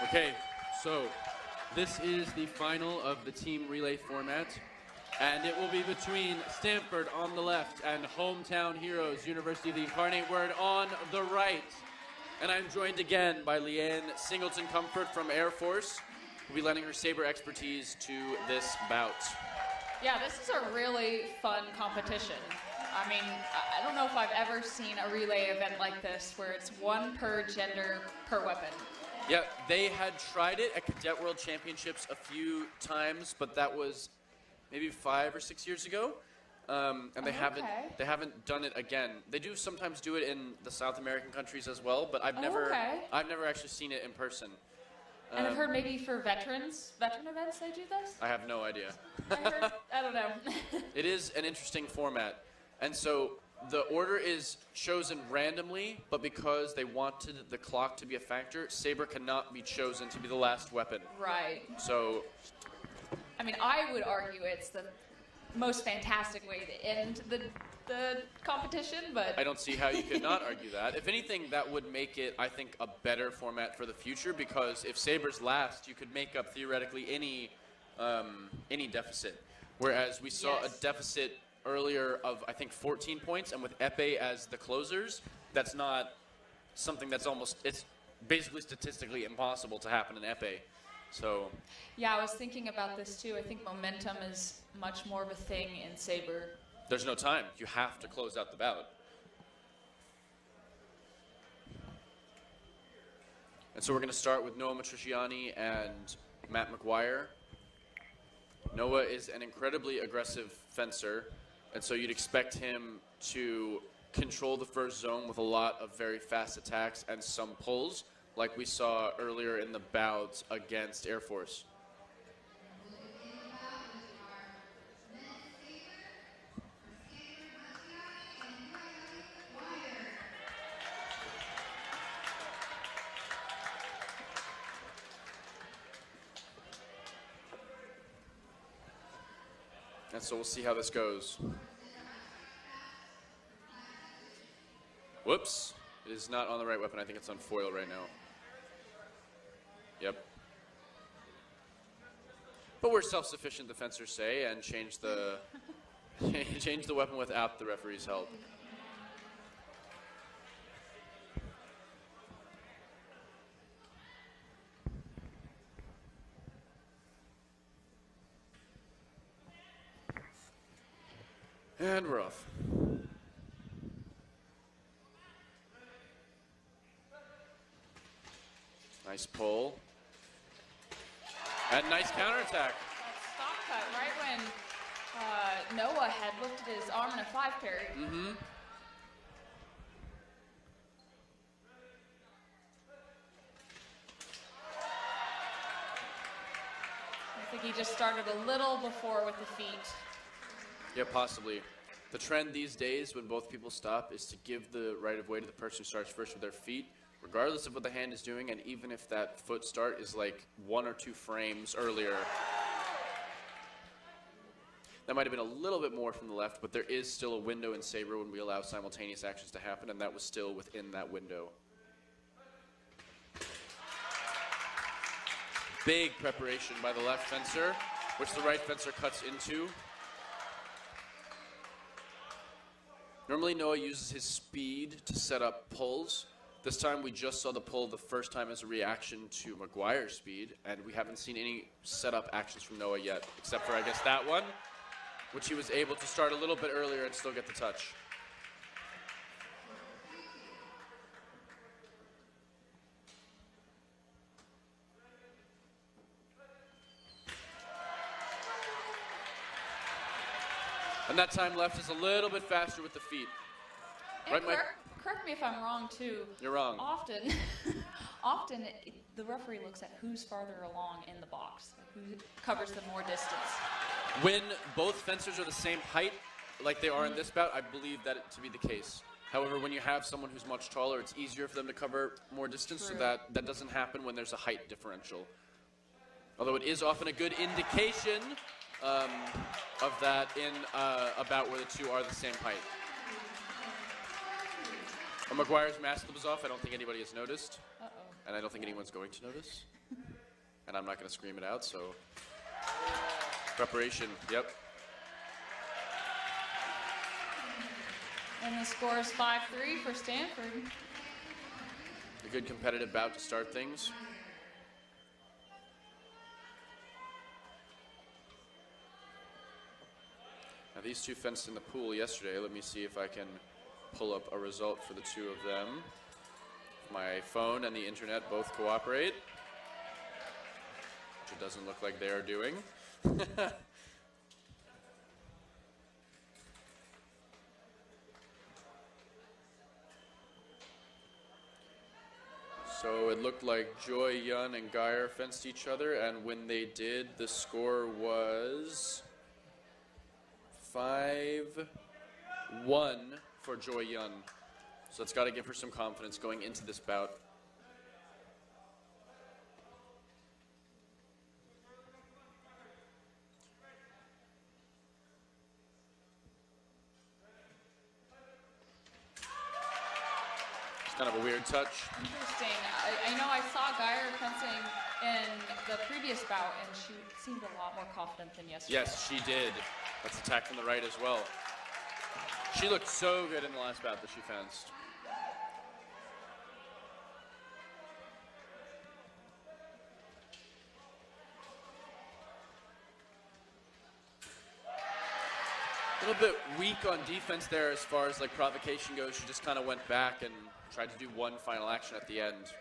Okay, so this is the final of the team relay format, and it will be between Stanford on the left and hometown heroes, University of the Incarnate Word on the right. And I'm joined again by Lianne Singleton-Comfort from Air Force, who will be lending her saber expertise to this bout. Yeah, this is a really fun competition. I mean, I don't know if I've ever seen a relay event like this where it's one per gender per weapon. Yeah, they had tried it at Cadet World Championships a few times, but that was maybe 5 or 6 years ago, and they haven't done it again. They do sometimes do it in the South American countries as well, but I've never actually seen it in person. And I've heard maybe for veteran events they do this? I have no idea. I don't know. It is an interesting format. And so the order is chosen randomly, but because they wanted the clock to be a factor, saber cannot be chosen to be the last weapon. Right. So, I mean, I would argue it's the most fantastic way to end the competition, but I don't see how you could not argue that. If anything, that would make it, I think, a better format for the future, because if sabers last, you could make up theoretically any deficit. Whereas we saw a deficit earlier of, I think, 14 points, and with épée as the closers, that's not something that's it's basically statistically impossible to happen in épée. So yeah, I was thinking about this too. I think momentum is much more of a thing in saber. There's no time. You have to close out the bout. And so we're going to start with Noah Matriciani and Matt McGuire. Noah is an incredibly aggressive fencer, and so you'd expect him to control the first zone with a lot of very fast attacks and some pulls, like we saw earlier in the bout against Air Force. And so we'll see how this goes. Whoops. It is not on the right weapon. I think it's on foil right now. Yep. But we're self-sufficient, the fencers say, and change the change the weapon without the referee's help. And we're off. Nice pull. And nice counterattack. Stop cut right when Noah had looked at his arm in a 5 parry. Mm-hmm. I think he just started a little before with the feet. Yeah, possibly. The trend these days when both people stop is to give the right of way to the person who starts first with their feet, regardless of what the hand is doing, and even if that foot start is like 1 or 2 frames earlier. That might have been a little bit more from the left, but there is still a window in saber when we allow simultaneous actions to happen, and that was still within that window. Big preparation by the left fencer, which the right fencer cuts into. Normally Noah uses his speed to set up pulls. This time we just saw the pull the first time as a reaction to McGuire's speed, and we haven't seen any setup actions from Noah yet, except for, I guess, that one, which he was able to start a little bit earlier and still get the touch. And that time left is a little bit faster with the feet. Right, correct me if I'm wrong, too. You're wrong. Often the referee looks at who's farther along in the box, who covers the more distance. When both fencers are the same height, like they are in this bout, I believe that to be the case. However, when you have someone who's much taller, it's easier for them to cover more distance, so that doesn't happen when there's a height differential. Although it is often a good indication of that in a bout where the two are the same height. McGuire's mask was off. I don't think anybody has noticed. Uh-oh. and I don't think anyone's going to notice. And I'm not going to scream it out, so preparation, yep. And the score is 5-3 for Stanford. A good competitive bout to start things. Now these two fenced in the pool yesterday. Let me see if I can pull up a result for the two of them. My phone and the internet both cooperate, which it doesn't look like they are doing. So it looked like Joy, Yun, and Geyer fenced each other, and when they did, the score was 5-1 for Joy Yun. So that's got to give her some confidence going into this bout. It's kind of a weird touch. Interesting. I know I saw Geyer fencing in the previous bout, and she seemed a lot more confident than yesterday. Yes, she did. That's attack from the right as well. She looked so good in the last bout that she fenced. A little bit weak on defense there as far as like provocation goes. She just kind of went back and tried to do one final action at the end.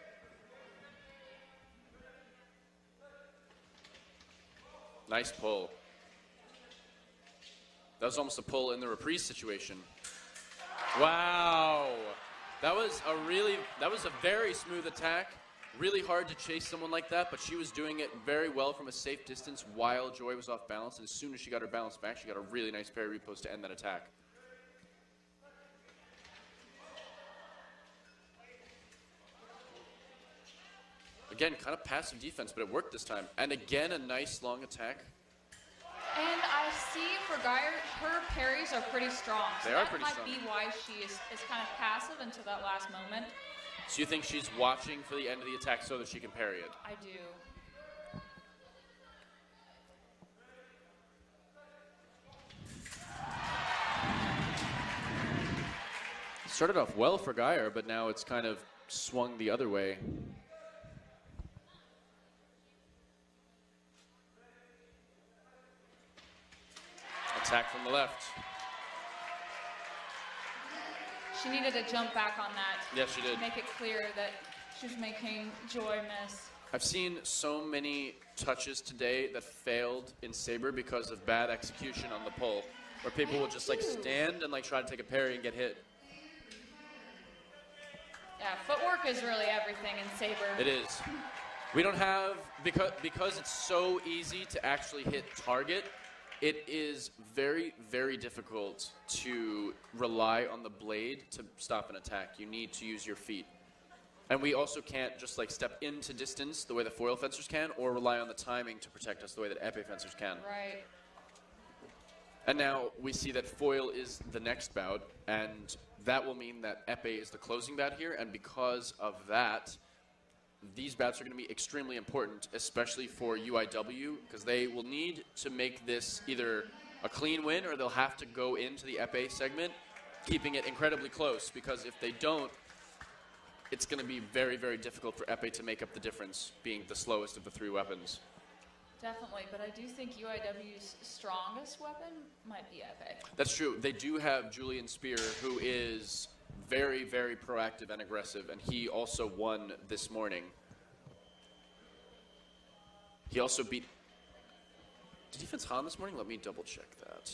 Nice pull. That was almost a pull in the reprise situation. Wow. That was a very smooth attack. Really hard to chase someone like that, but she was doing it very well from a safe distance while Joy was off balance. And as soon as she got her balance back, she got a really nice parry repost to end that attack. Again, kind of passive defense, but it worked this time. And again, a nice long attack. And I see for Geyer, her parries are pretty strong. They are pretty strong. That might be why she is kind of passive until that last moment. So you think she's watching for the end of the attack so that she can parry it? I do. Started off well for Geyer, but now it's kind of swung the other way. Attack from the left. She needed to jump back on that. Yes, she did. Make it clear that she was making Joy miss. I've seen so many touches today that failed in sabre because of bad execution on the pull, where people will just like stand and like try to take a parry and get hit. Yeah, footwork is really everything in sabre. It is. We don't have, because it's so easy to actually hit target, it is very, very difficult to rely on the blade to stop an attack. You need to use your feet. And we also can't just like step into distance the way the foil fencers can, or rely on the timing to protect us the way that épée fencers can. Right. And now we see that foil is the next bout, and that will mean that épée is the closing bout here, and because of that, these bouts are going to be extremely important, especially for UIW, because they will need to make this either a clean win or they'll have to go into the épée segment, keeping it incredibly close, because if they don't, it's going to be very, very difficult for épée to make up the difference, being the slowest of the three weapons. Definitely, but I do think UIW's strongest weapon might be épée. That's true. They do have Julian Spear, who is very, very proactive and aggressive, and he also won this morning. He also beat... Did he fence Han this morning? Let me double check that.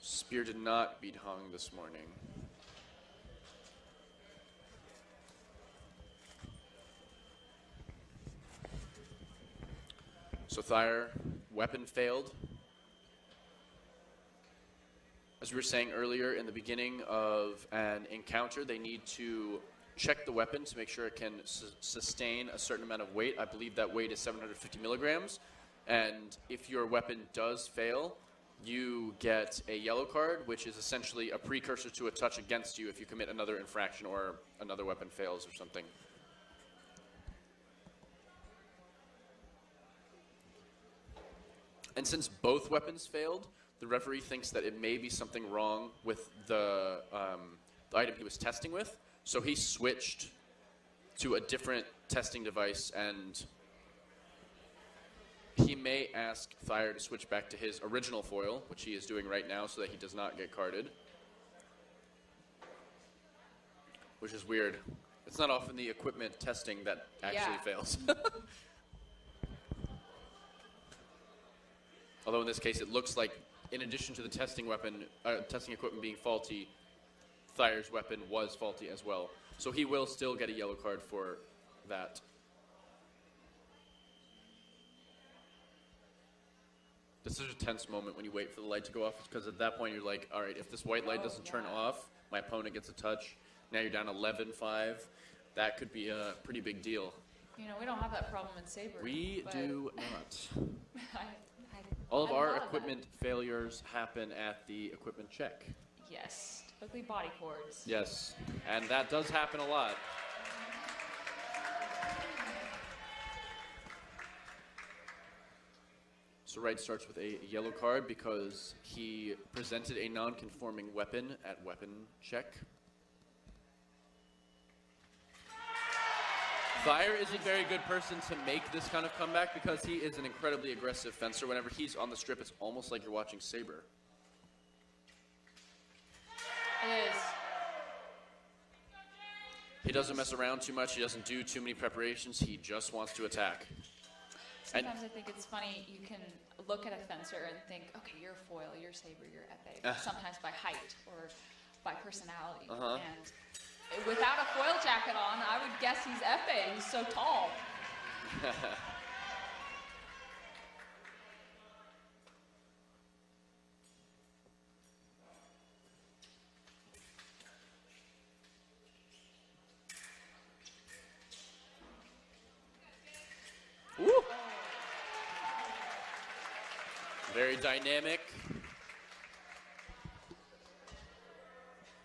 Spear did not beat Hung this morning. So Thayer, weapon failed. As we were saying earlier, in the beginning of an encounter, they need to check the weapon to make sure it can sustain a certain amount of weight. I believe that weight is 750 milligrams. And if your weapon does fail, you get a yellow card, which is essentially a precursor to a touch against you if you commit another infraction or another weapon fails or something. And since both weapons failed, the referee thinks that it may be something wrong with the item he was testing with, so he switched to a different testing device, and he may ask Thayer to switch back to his original foil, which he is doing right now so that he does not get carded. Which is weird. It's not often the equipment testing that actually fails. Although in this case it looks like, in addition to the testing equipment being faulty, Thayer's weapon was faulty as well. So he will still get a yellow card for that. This is a tense moment when you wait for the light to go off, because at that point you're like, all right, if this white light doesn't turn off, my opponent gets a touch. Now you're down 11-5. That could be a pretty big deal. You know, we don't have that problem in sabre. We do not. I All of our equipment failures happen at the equipment check. Yes, typically body cords. Yes, and that does happen a lot. So Wright starts with a yellow card because he presented a non-conforming weapon at weapon check. Thayer is a very good person to make this kind of comeback because he is an incredibly aggressive fencer. Whenever he's on the strip, it's almost like you're watching sabre. It is. He doesn't mess around too much. He doesn't do too many preparations. He just wants to attack. Sometimes I think it's funny, you can look at a fencer and think, okay, you're foil, you're sabre, you're epee. Sometimes by height or by personality. And without a foil jacket on, I would guess he's epee. He's so tall. Woo! Very dynamic.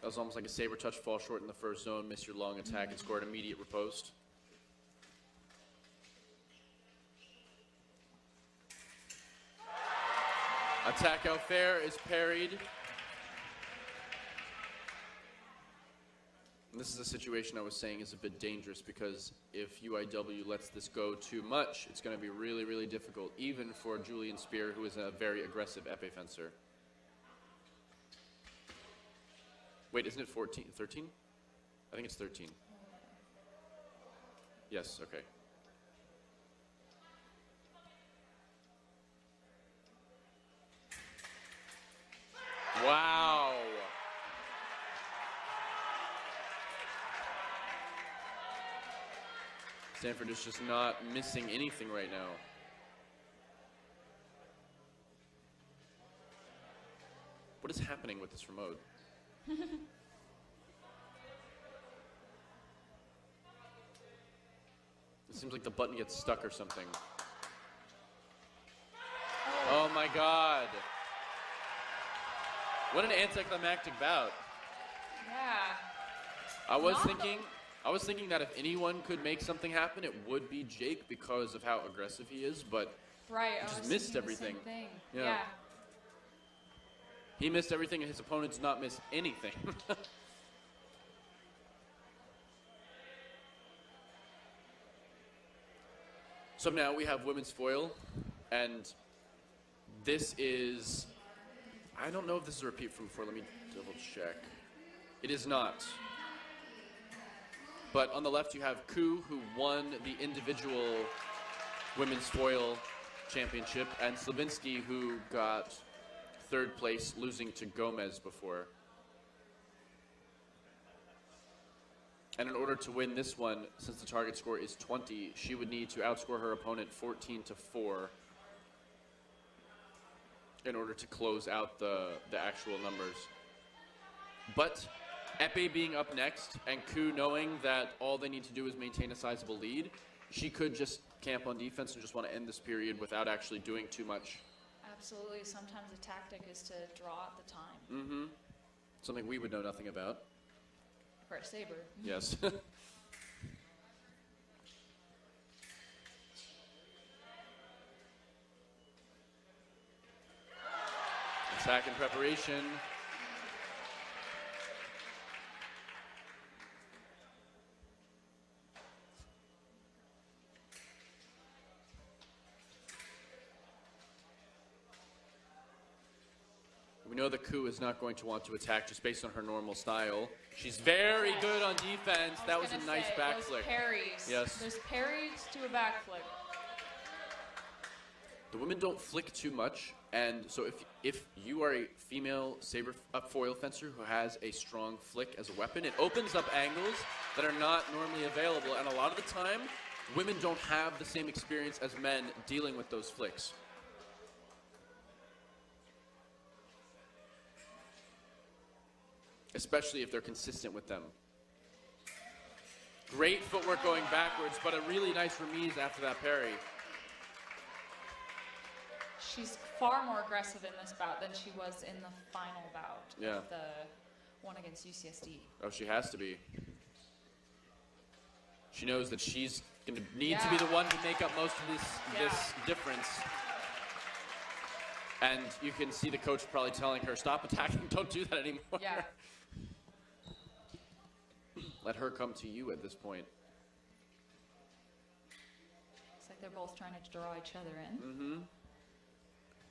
That was almost like a saber touch, fall short in the first zone, miss your long attack, and score an immediate riposte. Attack out fair is parried. And this is a situation I was saying is a bit dangerous because if UIW lets this go too much, it's going to be really, really difficult, even for Julian Spear, who is a very aggressive epee fencer. Wait, isn't it 14? 13? I think it's 13. Yes, okay. Wow. Stanford is just not missing anything right now. What is happening with this remote? It seems like the button gets stuck or something. Oh my god. What an anticlimactic bout. Yeah. I was thinking that if anyone could make something happen, it would be Jake because of how aggressive he is, but right, he just missed everything. The same thing. Yeah. He missed everything, and his opponent did not miss anything. So now we have women's foil, and this is, I don't know if this is a repeat from before. Let me double check. It is not. But on the left you have Ku, who won the individual women's foil championship, and Slavinsky, who got third place, losing to Gomez before. And in order to win this one, since the target score is 20, she would need to outscore her opponent 14-4 in order to close out the actual numbers. But epee being up next, and Ku knowing that all they need to do is maintain a sizable lead, she could just camp on defense and just want to end this period without actually doing too much. Absolutely. Sometimes a tactic is to draw at the time. Mm-hmm. Something we would know nothing about. For a saber. Yes. Attack in preparation. We know that Ku is not going to want to attack just based on her normal style. She's very good on defense. That was a nice back flick. Parries. Yes. There's parries to a back flick. The women don't flick too much, and so if you are a female saber foil fencer who has a strong flick as a weapon, it opens up angles that are not normally available, and a lot of the time, women don't have the same experience as men dealing with those flicks. Especially if they're consistent with them. Great footwork going backwards, but a really nice remise after that parry. She's far more aggressive in this bout than she was in the final bout. Yeah. Of the one against UCSD. Oh, she has to be. She knows that she's going to need to be the one to make up most of this difference. And you can see the coach probably telling her, stop attacking, don't do that anymore. Yeah. Let her come to you at this point. It's like they're both trying to draw each other in. Mm-hmm.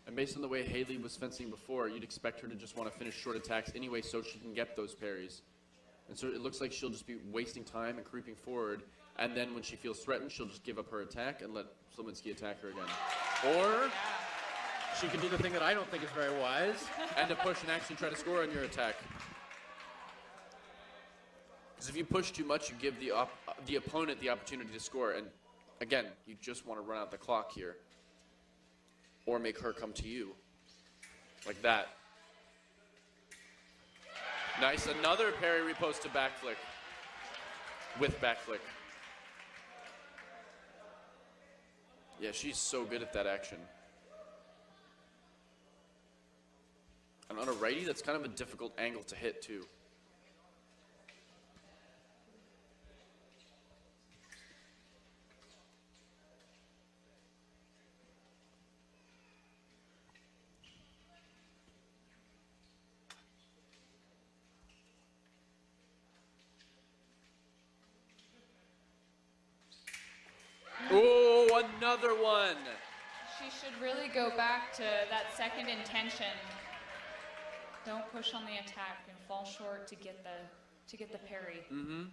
And based on the way Haley was fencing before, you'd expect her to just want to finish short attacks anyway so she can get those parries. And so it looks like she'll just be wasting time and creeping forward, and then when she feels threatened, she'll just give up her attack and let Slowinski attack her again. Or she can do the thing that I don't think is very wise, and to push and actually try to score on your attack. Because if you push too much, you give the opponent the opportunity to score, and again, you just want to run out the clock here. Or make her come to you. Like that. Nice. Another parry repost to back flick. With back flick. Yeah, she's so good at that action. And on a righty, that's kind of a difficult angle to hit, too. Oh, another one. She should really go back to that second intention. Don't push on the attack and fall short to get the parry. Mm-hmm.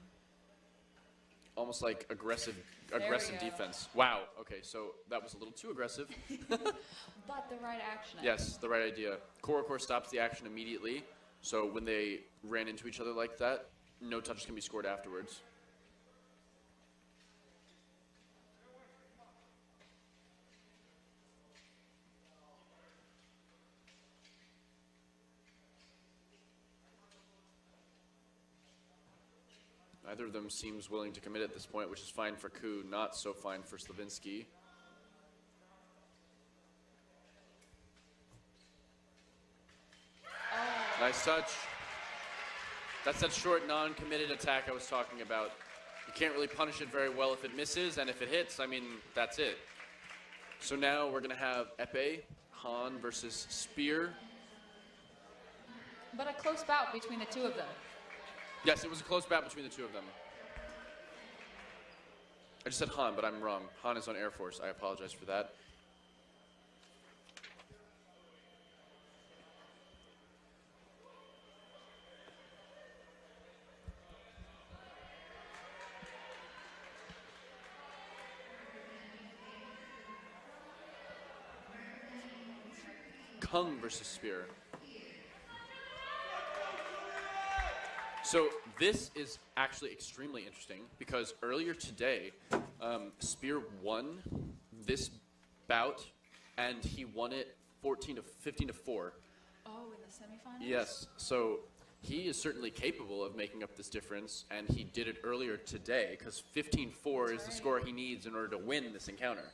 Almost like aggressive go. defense. Wow. Okay, so that was a little too aggressive. But the right action. Yes, the right idea. Korokor stops the action immediately, so when they ran into each other like that, no touches can be scored afterwards. Neither of them seems willing to commit at this point, which is fine for Ku, not so fine for Slowinski. Oh. Nice touch. That's that short, non-committed attack I was talking about. You can't really punish it very well if it misses, and if it hits, I mean, that's it. So now we're going to have Epee, Han versus Spear. But a close bout between the two of them. Yes, it was a close bout between the two of them. I just said Han, but I'm wrong. Han is on Air Force. I apologize for that. Kung versus Spear. So this is actually extremely interesting because earlier today, Spear won this bout, and he won it 15 to 4. Oh, in the semifinals? Yes. So he is certainly capable of making up this difference, and he did it earlier today because 15-4 is the score he needs in order to win this encounter.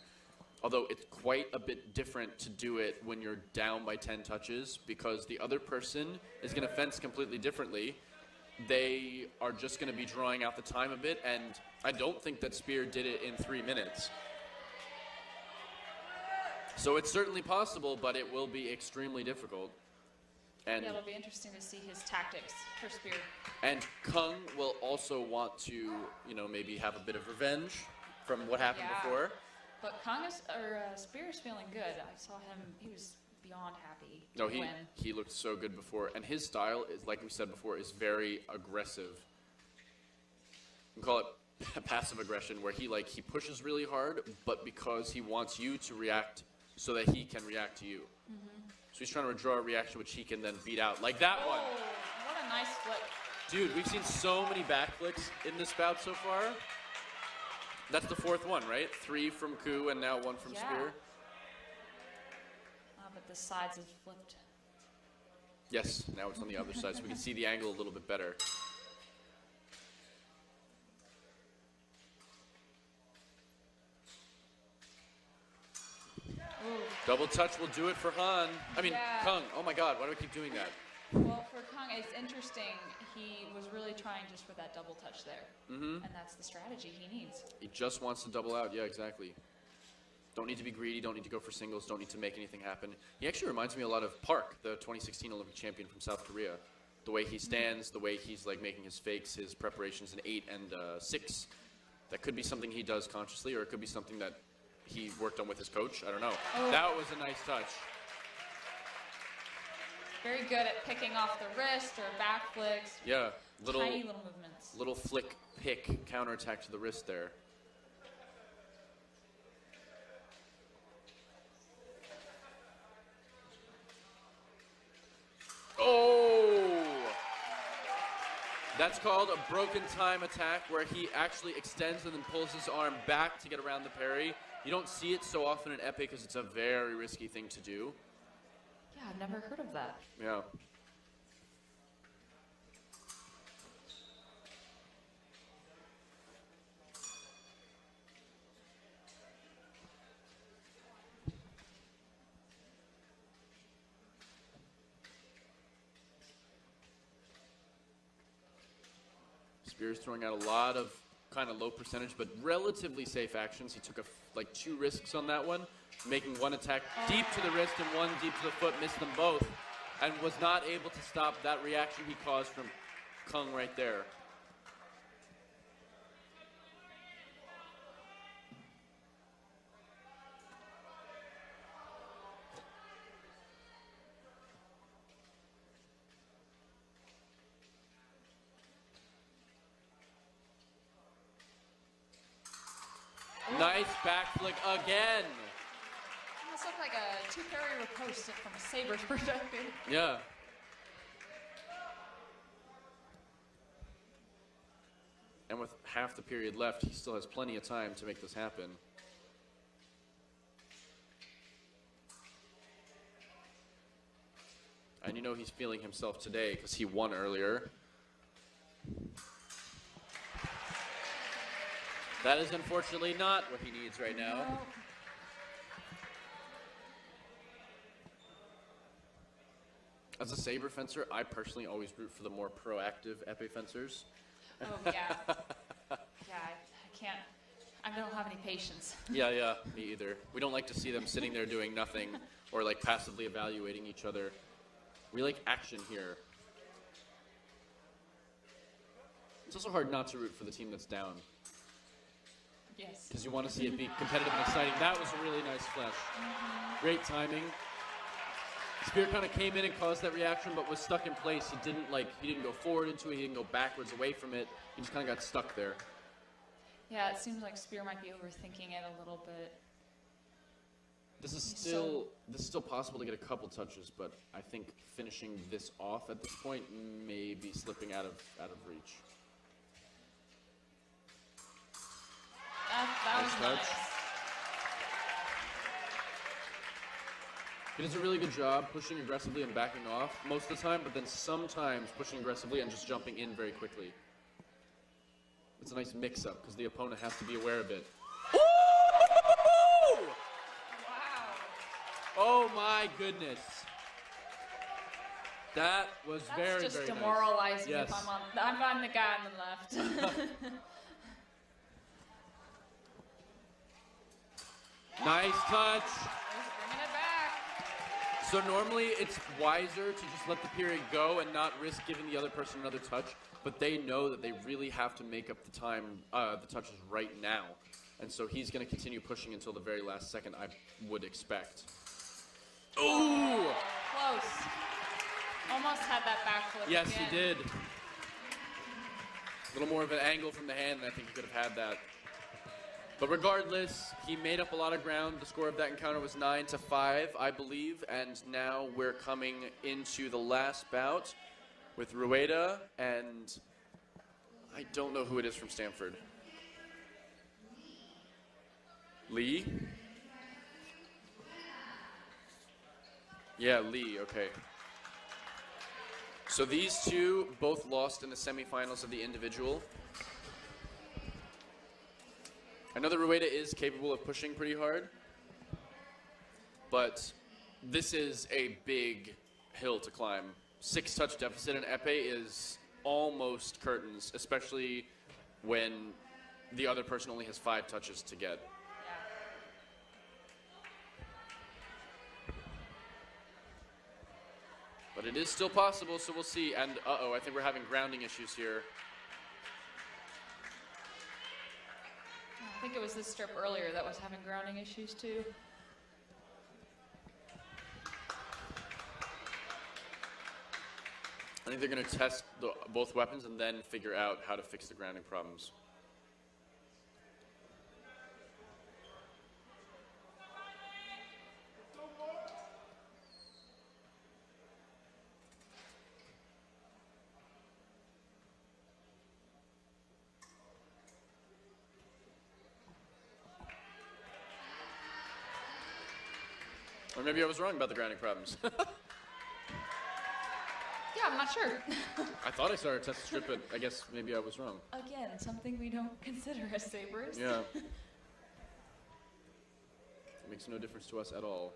Although it's quite a bit different to do it when you're down by 10 touches because the other person is going to fence completely differently. They are just going to be drawing out the time a bit, and I don't think that Spear did it in 3 minutes. So it's certainly possible, but it will be extremely difficult. And yeah, it'll be interesting to see his tactics for Spear. And Kung will also want to, you know, maybe have a bit of revenge from what happened before. But Spear is feeling good. I saw him; he was beyond happy. No, he looked so good before, and his style is, like we said before, is very aggressive. We call it passive aggression, where he pushes really hard, but because he wants you to react, so that he can react to you. So he's trying to draw a reaction which he can then beat out, like that one. What a nice flip! Dude, we've seen so many backflips in this bout so far. That's the 4th one, right? 3 from Ku and now 1 from Spear. But the sides have flipped. Yes, now it's on the other side, so we can see the angle a little bit better. Ooh. Double touch will do it for Han. I mean, Kung. Oh my God, why do I keep doing that? Well, for Kung, it's interesting. He was really trying just for that double touch there. And that's the strategy he needs. He just wants to double out. Yeah, exactly. Don't need to be greedy. Don't need to go for singles. Don't need to make anything happen. He actually reminds me a lot of Park, the 2016 Olympic champion from South Korea. The way he stands, the way he's like making his fakes, his preparations in 8 and 6. That could be something he does consciously, or it could be something that he worked on with his coach. I don't know. Oh. That was a nice touch. Very good at picking off the wrist or back flicks. Yeah, tiny little movements. Little flick, pick, counterattack to the wrist there. Oh! That's called a broken time attack, where he actually extends and then pulls his arm back to get around the parry. You don't see it so often in Epee because it's a very risky thing to do. Yeah, I've never heard of that. Yeah. Spear's throwing out a lot of kind of low percentage, but relatively safe actions. He took like 2 risks on that one, making 1 attack deep to the wrist and 1 deep to the foot, missed them both, and was not able to stop that reaction he caused from Kung right there. Nice back flick again. This looked like a 2 parry riposte from a saber's perspective. Yeah. And with half the period left, he still has plenty of time to make this happen. And you know he's feeling himself today because he won earlier. That is unfortunately not what he needs right now. No. As a saber fencer, I personally always root for the more proactive epee fencers. Oh, yeah. Yeah, I can't. I don't have any patience. Yeah, me either. We don't like to see them sitting there doing nothing or like passively evaluating each other. We like action here. It's also hard not to root for the team that's down. Yes. Because you want to see it be competitive and exciting. That was a really nice flesh. Great timing. Spear kind of came in and caused that reaction, but was stuck in place. He didn't go forward into it. He didn't go backwards away from it. He just kind of got stuck there. Yeah, it seems like Spear might be overthinking it a little bit. This is still possible to get a couple touches, but I think finishing this off at this point may be slipping out of reach. That was nice. He does a really good job pushing aggressively and backing off most of the time, but then sometimes pushing aggressively and just jumping in very quickly. It's a nice mix-up because the opponent has to be aware of it. Ooh! Oh my goodness. That was That's very, just very demoralizing nice. if I'm the guy on the left. Nice touch. Just bringing it back. So normally it's wiser to just let the period go and not risk giving the other person another touch, but they know that they really have to make up the time, the touches right now. And so he's going to continue pushing until the very last second, I would expect. Ooh! Close. Almost had that backflip Yes, again. he did. A little more of an angle from the hand, and I think he could have had that. But regardless, he made up a lot of ground. The score of that encounter was 9-5, I believe. And now we're coming into the last bout with Rueda, and I don't know who it is from Stanford. Lee? Yeah, Lee, okay. So these two both lost in the semifinals of the individual. I know that Rueda is capable of pushing pretty hard, but this is a big hill to climb. 6-touch deficit in épée is almost curtains, especially when the other person only has 5 touches to get. But it is still possible, so we'll see. And, I think we're having grounding issues here. I think it was this strip earlier that was having grounding issues too. I think they're going to test both weapons and then figure out how to fix the grounding problems. Or maybe I was wrong about the grounding problems. Yeah, I'm not sure. I thought I started test the strip, but I guess maybe I was wrong. Again, something we don't consider as sabers. Yeah. It makes no difference to us at all.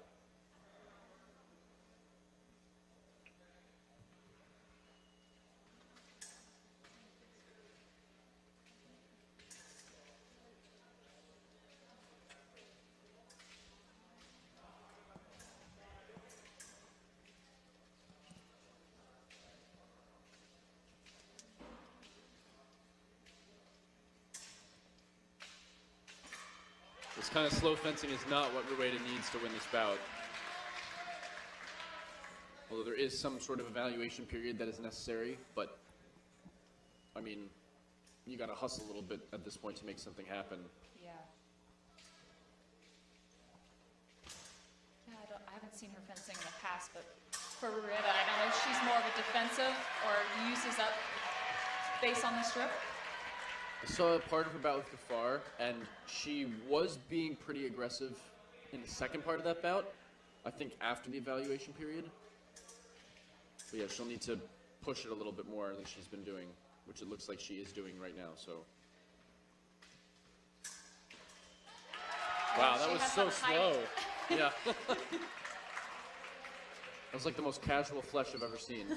This kind of slow fencing is not what Rueda needs to win this bout. Although there is some sort of evaluation period that is necessary, but, I mean, you gotta hustle a little bit at this point to make something happen. Yeah. Yeah, I haven't seen her fencing in the past, but for Rueda, I don't know if she's more of a defensive or uses up base on the strip. I saw a part of her bout with Gafar, and she was being pretty aggressive in the second part of that bout, I think after the evaluation period. But yeah, she'll need to push it a little bit more than she's been doing, which it looks like she is doing right now, so. Wow, that was so slow. Yeah. That was like the most casual flush I've ever seen.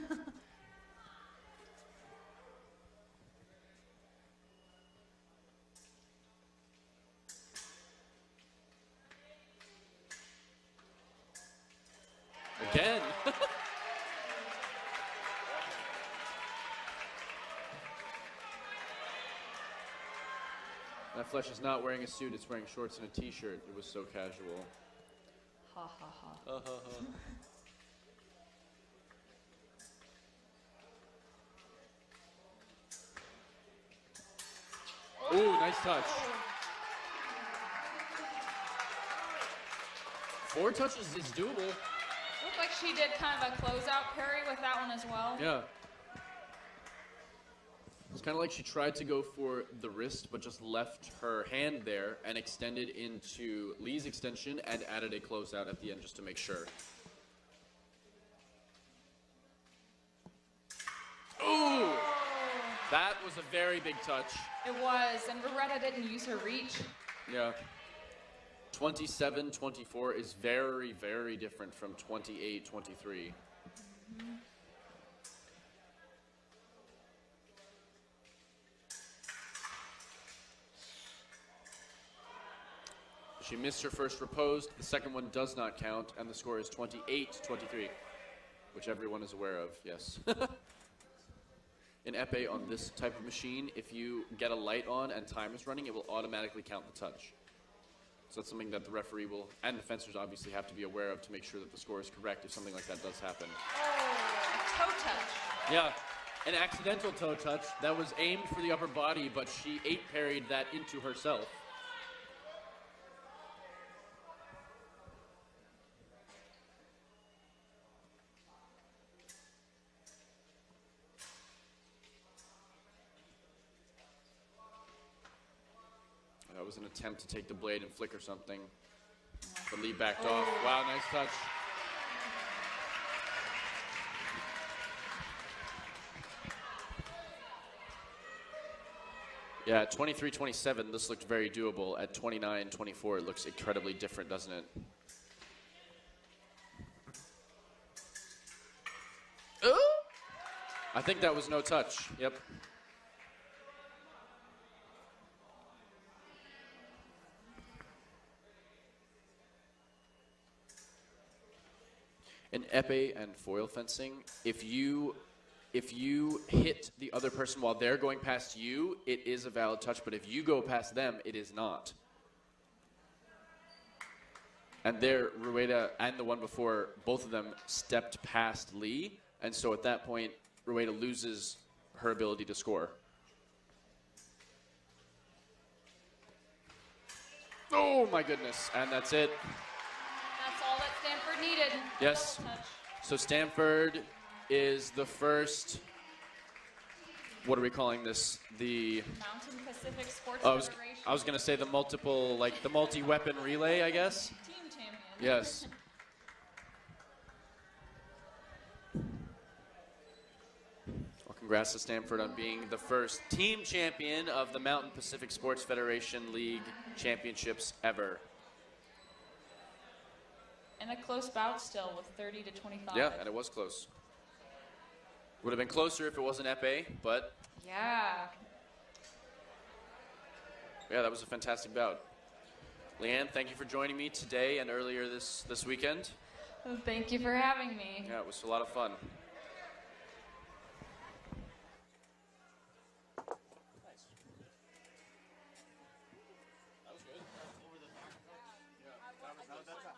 Again. That flesh is not wearing a suit, it's wearing shorts and a t-shirt. It was so casual. Ha ha ha. Ooh, nice touch. 4 touches is doable. Looked like she did kind of a closeout parry with that one as well. Yeah. It's kind of like she tried to go for the wrist, but just left her hand there and extended into Lee's extension and added a closeout at the end just to make sure. Ooh! That was a very big touch. It was, and Rueda didn't use her reach. Yeah. 27-24 is very, very different from 28-23. She missed her first riposte. The second one does not count, and the score is 28-23, which everyone is aware of, yes. In épée on this type of machine, if you get a light on and time is running, it will automatically count the touch. So that's something that the referee will, and the fencers obviously have to be aware of to make sure that the score is correct if something like that does happen. Oh, toe touch. Yeah, an accidental toe touch that was aimed for the upper body, but she 8-parried that into herself. That was an attempt to take the blade and flicker something. But Lee backed off. Wow, nice touch. Yeah, at 23-27, this looked very doable. At 29-24, it looks incredibly different, doesn't it? Ooh! I think that was no touch. Yep. In épée and foil fencing, if you hit the other person while they're going past you, it is a valid touch, but if you go past them, it is not. And there, Rueda and the one before, both of them stepped past Lee, and so at that point, Rueda loses her ability to score. Oh my goodness, and that's it. That's all that Stanford needed. Yes. So Stanford is the first, what are we calling this? The Mountain Pacific Sports Federation. I was going to say the multiple, like the multi-weapon relay, I guess. Team champion. Yes. Well, congrats to Stanford on being the first team champion of the Mountain Pacific Sports Federation League Championships ever. And a close bout still with 30-25. Yeah, and it was close. Would have been closer if it wasn't épée, but yeah, that was a fantastic bout. Lianne, thank you for joining me today and earlier this weekend. Thank you for having me. Yeah, it was a lot of fun.